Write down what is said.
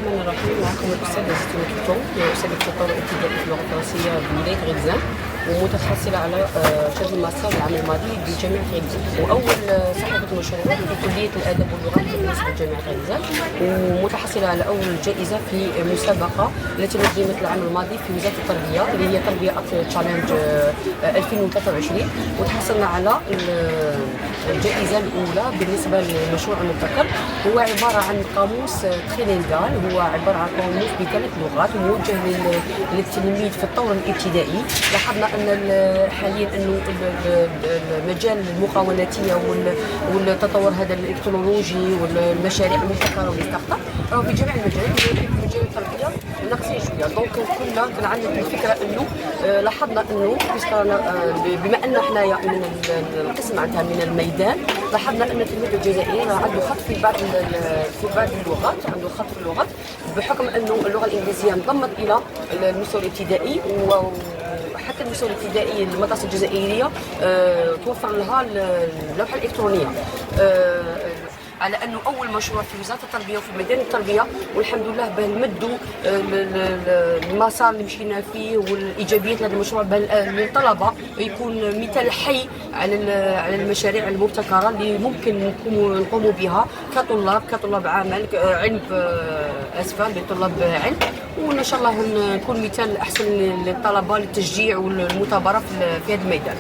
الرحمن الرحيم. معكم الأستاذة زيتونة توتون، أستاذة التطور الابتدائي في اللغة الفرنسية بولاية غلزان، ومتحصلة على شهادة الماستر العام الماضي بجامعة غلزان، وأول صاحبة مشروع في كلية الآداب واللغات بالنسبة لجامعة غلزان، ومتحصلة على أول جائزة في مسابقة التي نظمت العام الماضي في وزارة التربية اللي هي تربية تشالنج 2023، وتحصلنا على الجائزة الأولى بالنسبة للمشروع المبتكر. هو عبارة عن قاموس تريلينغال، هو عبارة عن قاموس بثلاث لغات موجه للتلميذ في الطور الابتدائي. لاحظنا أن حاليا أنه المجال المقاولاتية والتطور هذا الإلكترونولوجي والمشاريع المبتكرة والستارت اب في جميع المجالات، في مجال التربية ناقصين شوية. دونك كنا كان عندنا الفكرة أنه لاحظنا أنه بما أن حنايا من القسم معناتها من الميدان، لاحظنا أن التلميذ الجزائري عنده خط في بعض اللغات، عنده خط في اللغات بحكم أنه اللغة الإنجليزية انضمت إلى المستوى الابتدائي، وحتى المستوى الابتدائي المدرسة الجزائرية توفر لها اللوحة الإلكترونية، على انه اول مشروع في وزاره التربيه وفي ميدان التربيه، والحمد لله باه نمدوا المسار اللي مشينا فيه والايجابيات لهذا المشروع، باه للطلبه يكون مثال حي على المشاريع المبتكره اللي ممكن نقوموا بها كطلاب عمل علم، اسفه لطلاب علم، وان شاء الله نكون مثال احسن للطلبه للتشجيع والمثابره في هذا الميدان.